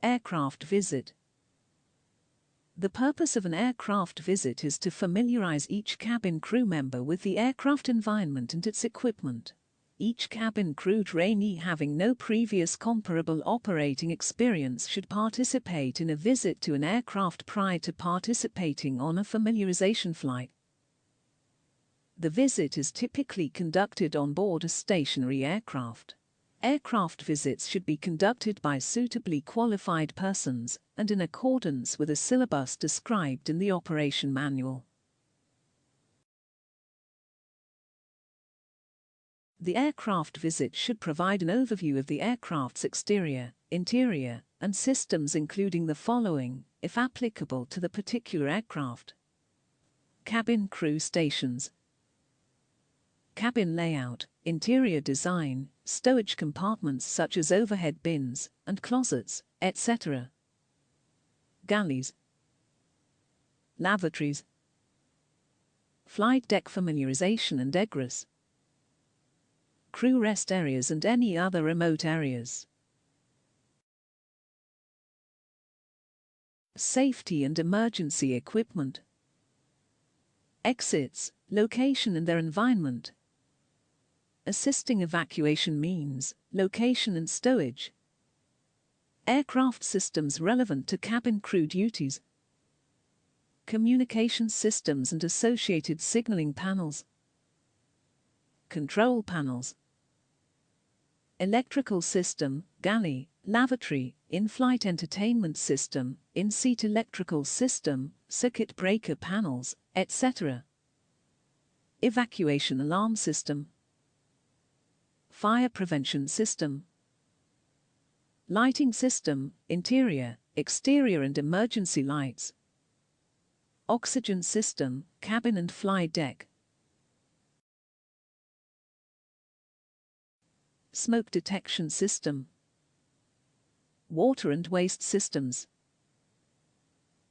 Aircraft visit. The purpose of an aircraft visit is to familiarize each cabin crew member with the aircraft environment and its equipment. Each cabin crew trainee having no previous comparable operating experience should participate in a visit to an aircraft prior to participating on a familiarization flight. The visit is typically conducted on board a stationary aircraft. Aircraft visits should be conducted by suitably qualified persons and in accordance with a syllabus described in the operation manual. The aircraft visit should provide an overview of the aircraft's exterior, interior, and systems, including the following, if applicable to the particular aircraft: cabin crew stations, cabin layout, interior design, stowage compartments such as overhead bins and closets, etc., galleys, lavatories, flight deck familiarization and egress, crew rest areas and any other remote areas. Safety and emergency equipment. Exits, location and their environment. Assisting evacuation means, location and stowage. Aircraft systems relevant to cabin crew duties. Communication systems and associated signaling panels. Control panels. Electrical system, galley, lavatory, in-flight entertainment system, in-seat electrical system, circuit breaker panels, etc. Evacuation alarm system. Fire prevention system. Lighting system, interior, exterior and emergency lights. Oxygen system, cabin and flight deck. Smoke detection system. Water and waste systems.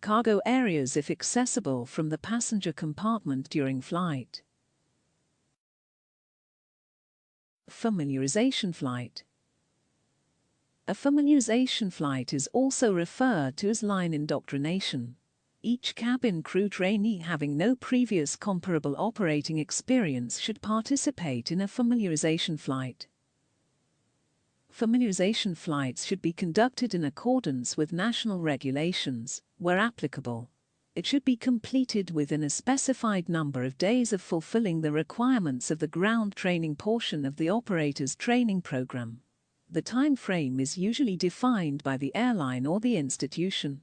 Cargo areas if accessible from the passenger compartment during flight. Familiarization flight. A familiarization flight is also referred to as line indoctrination. Each cabin crew trainee having no previous comparable operating experience should participate in a familiarization flight. Familiarization flights should be conducted in accordance with national regulations, where applicable. It should be completed within a specified number of days of fulfilling the requirements of the ground training portion of the operator's training program. The time frame is usually defined by the airline or the institution.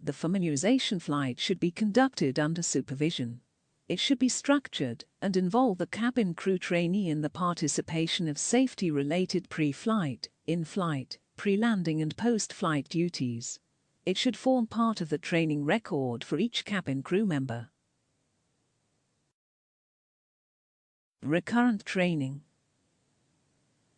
The familiarization flight should be conducted under supervision. It should be structured and involve the cabin crew trainee in the participation of safety-related pre-flight, in-flight, pre-landing and post-flight duties. It should form part of the training record for each cabin crew member. Recurrent training.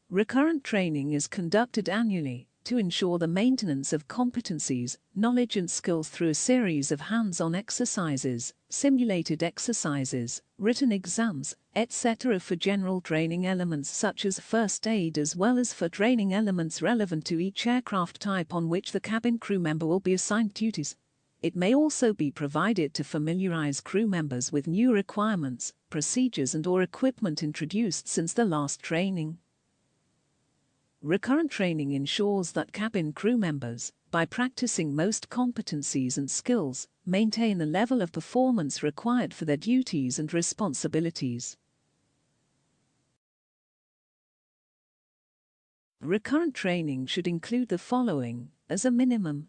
Recurrent training is conducted annually to ensure the maintenance of competencies, knowledge and skills through a series of hands-on exercises, simulated exercises, written exams, etc. for general training elements such as first aid, as well as for training elements relevant to each aircraft type on which the cabin crew member will be assigned duties. It may also be provided to familiarize crew members with new requirements, procedures and/or equipment introduced since the last training. Recurrent training ensures that cabin crew members, by practicing most competencies and skills, maintain the level of performance required for their duties and responsibilities. Recurrent training should include the following, as a minimum: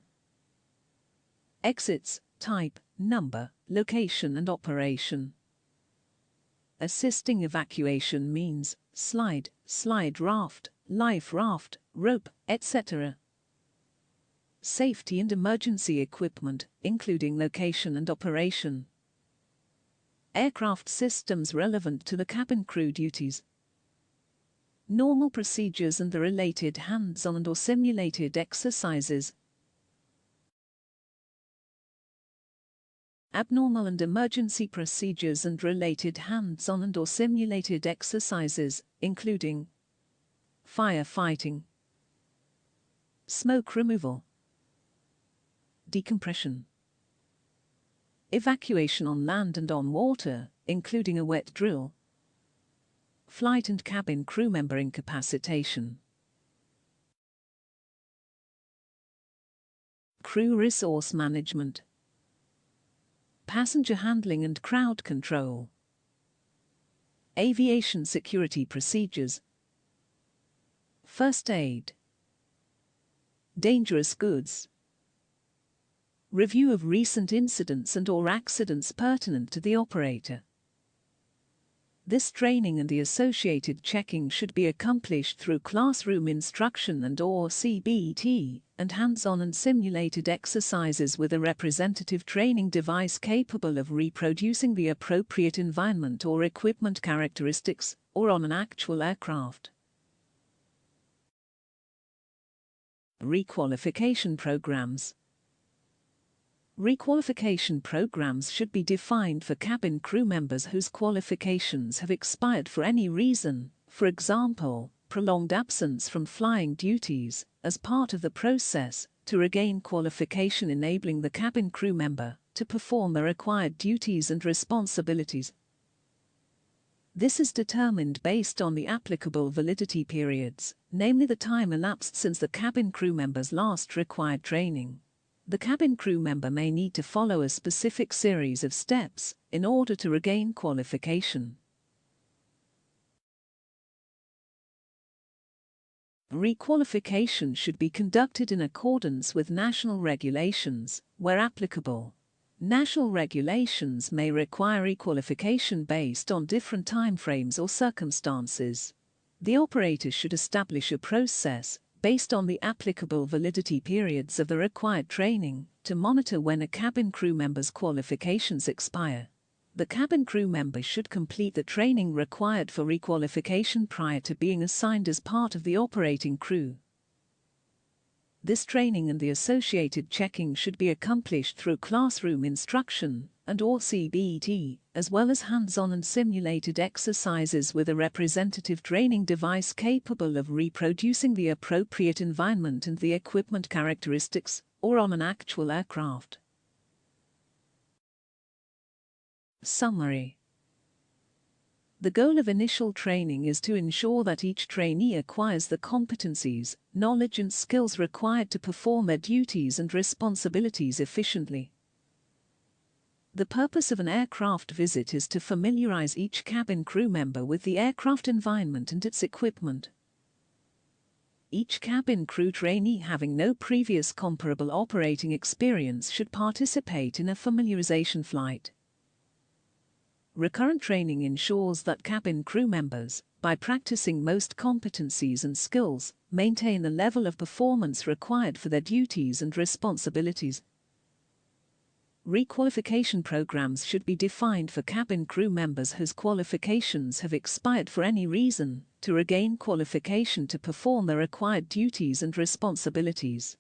exits, type, number, location and operation. Assisting evacuation means slide, slide raft, life raft, rope, etc. Safety and emergency equipment, including location and operation. Aircraft systems relevant to the cabin crew duties. Normal procedures and the related hands-on and/or simulated exercises. Abnormal and emergency procedures and related hands-on and/or simulated exercises, including firefighting, smoke removal, decompression, evacuation on land and on water, including a wet drill, flight and cabin crew member incapacitation, crew resource management, passenger handling and crowd control, aviation security procedures, first aid, dangerous goods, review of recent incidents and/or accidents pertinent to the operator. This training and the associated checking should be accomplished through classroom instruction and/or CBT, and hands-on and simulated exercises with a representative training device capable of reproducing the appropriate environment or equipment characteristics, or on an actual aircraft. Requalification programs. Requalification programs should be defined for cabin crew members whose qualifications have expired for any reason, for example, prolonged absence from flying duties, as part of the process to regain qualification, enabling the cabin crew member to perform the required duties and responsibilities. This is determined based on the applicable validity periods, namely the time elapsed since the cabin crew member's last required training. The cabin crew member may need to follow a specific series of steps in order to regain qualification. Requalification should be conducted in accordance with national regulations, where applicable. National regulations may require requalification based on different timeframes or circumstances. The operator should establish a process based on the applicable validity periods of the required training to monitor when a cabin crew member's qualifications expire. The cabin crew member should complete the training required for requalification prior to being assigned as part of the operating crew. This training and the associated checking should be accomplished through classroom instruction and/or CBT, as well as hands-on and simulated exercises with a representative training device capable of reproducing the appropriate environment and the equipment characteristics, or on an actual aircraft. Summary. The goal of initial training is to ensure that each trainee acquires the competencies, knowledge and skills required to perform their duties and responsibilities efficiently. The purpose of an aircraft visit is to familiarize each cabin crew member with the aircraft environment and its equipment. Each cabin crew trainee having no previous comparable operating experience should participate in a familiarization flight. Recurrent training ensures that cabin crew members, by practicing most competencies and skills, maintain the level of performance required for their duties and responsibilities. Requalification programs should be defined for cabin crew members whose qualifications have expired for any reason, to regain qualification to perform the required duties and responsibilities.